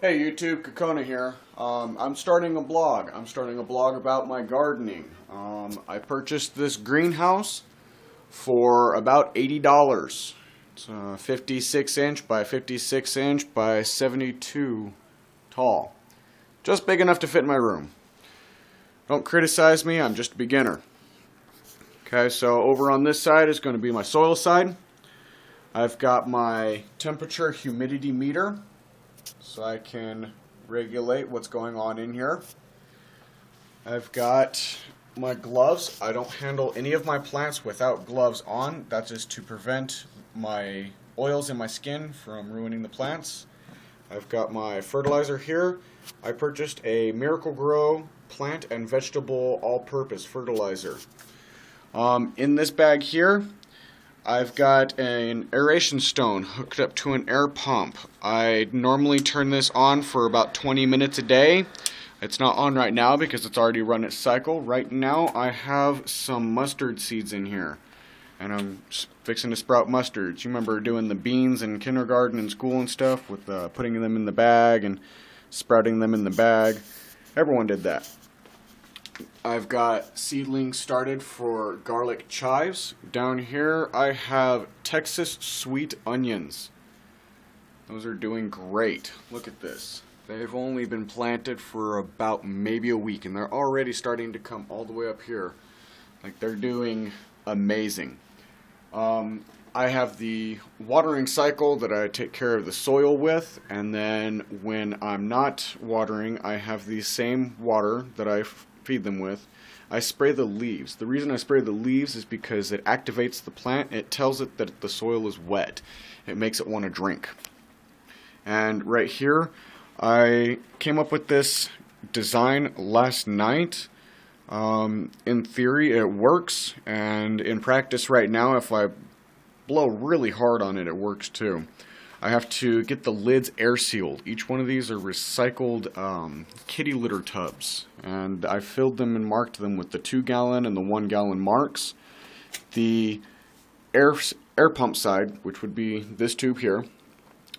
Hey YouTube, Kokona here. I'm starting a blog. I'm starting a blog about my gardening. I purchased this greenhouse for about $80. It's 56 inch by 56 inch by 72 tall. Just big enough to fit in my room. Don't criticize me, I'm just a beginner. Okay, so over on this side is going to be my soil side. I've got my temperature humidity meter, so I can regulate what's going on in here. I've got my gloves. I don't handle any of my plants without gloves on. That's just to prevent my oils in my skin from ruining the plants. I've got my fertilizer here. I purchased a Miracle-Gro plant and vegetable all-purpose fertilizer. In this bag here, I've got an aeration stone hooked up to an air pump. I normally turn this on for about 20 minutes a day. It's not on right now because it's already run its cycle. Right now I have some mustard seeds in here, and I'm fixing to sprout mustards. You remember doing the beans in kindergarten and school and stuff with putting them in the bag and sprouting them in the bag. Everyone did that. I've got seedlings started for garlic chives. Down here I have Texas sweet onions. Those are doing great. Look at this. They've only been planted for about maybe a week and they're already starting to come all the way up here. Like, they're doing amazing. I have the watering cycle that I take care of the soil with, and then when I'm not watering, I have the same water that I feed them with. I spray the leaves. The reason I spray the leaves is because it activates the plant. It tells it that the soil is wet. It makes it want to drink. And right here, I came up with this design last night. In theory it works, and in practice right now, if I blow really hard on it, it works too. I have to get the lids air sealed. Each one of these are recycled kitty litter tubs, and I filled them and marked them with the 2-gallon and the 1-gallon marks. The air pump side, which would be this tube here,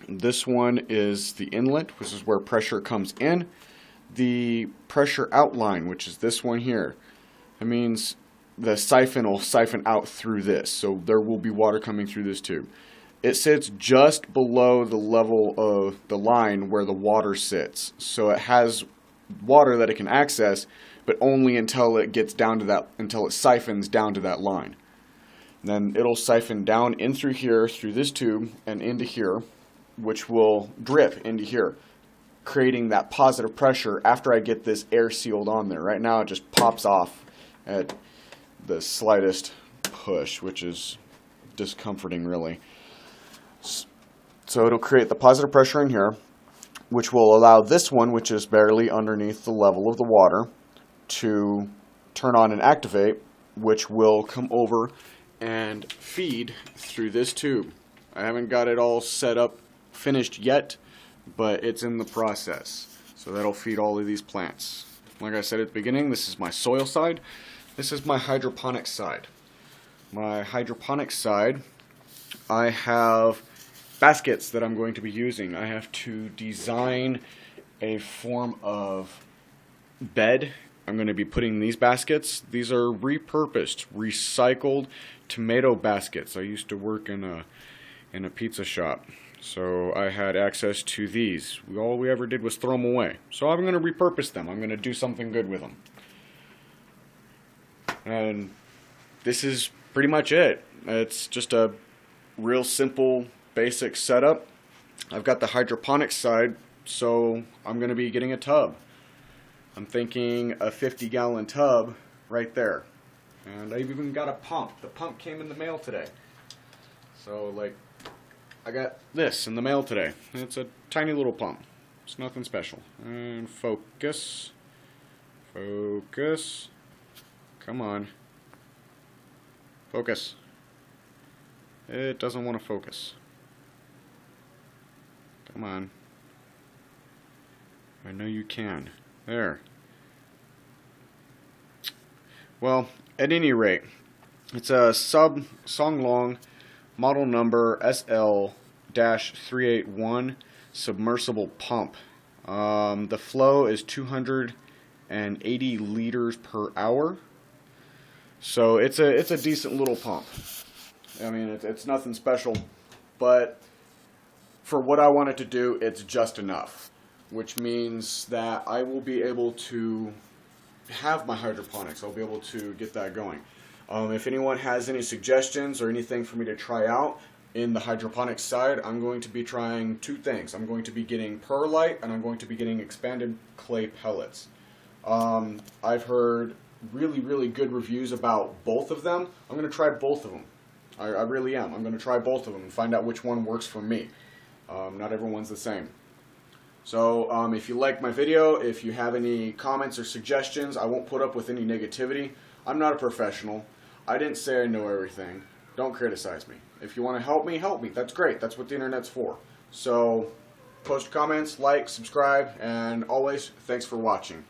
this one is the inlet, which is where pressure comes in. The pressure outline, which is this one here, it means the siphon will siphon out through this, so there will be water coming through this tube. It sits just below the level of the line where the water sits, so it has water that it can access, but only until it gets down to that, until it siphons down to that line. And then it'll siphon down in through here, through this tube, and into here, which will drip into here, creating that positive pressure after I get this air sealed on there. Right now it just pops off at the slightest push, which is discomforting really. So it'll create the positive pressure in here, which will allow this one, which is barely underneath the level of the water, to turn on and activate, which will come over and feed through this tube. I haven't got it all set up finished yet, but it's in the process. So that'll feed all of these plants. Like I said at the beginning, this is my soil side. This is my hydroponics side. My hydroponics side, I have baskets that I'm going to be using. I have to design a form of bed. I'm going to be putting these baskets. These are repurposed, recycled tomato baskets. I used to work in a pizza shop, so I had access to these. All we ever did was throw them away. So I'm going to repurpose them. I'm going to do something good with them. And this is pretty much it. It's just a real simple, basic setup. I've got the hydroponics side, so I'm going to be getting a tub. I'm thinking a 50-gallon tub right there. And I've even got a pump. The pump came in the mail today. So, like, I got this in the mail today. It's a tiny little pump. It's nothing special. And focus. Focus. Come on. Focus. It doesn't want to focus. Come on. I know you can. There. Well, at any rate, it's a Songlong model number SL-381 submersible pump. The flow is 280 liters per hour. So it's a decent little pump. I mean, it's nothing special, but for what I want it to do, it's just enough. Which means that I will be able to have my hydroponics. I'll be able to get that going. If anyone has any suggestions or anything for me to try out in the hydroponics side, I'm going to be trying two things. I'm going to be getting perlite and I'm going to be getting expanded clay pellets. I've heard really good reviews about both of them. I'm going to try both of them. I really am. I'm going to try both of them and find out which one works for me. Not everyone's the same. So if you like my video, if you have any comments or suggestions, I won't put up with any negativity. I'm not a professional. I didn't say I know everything. Don't criticize me. If you want to help me, help me. That's great. That's what the internet's for. So post comments, like, subscribe, and always thanks for watching.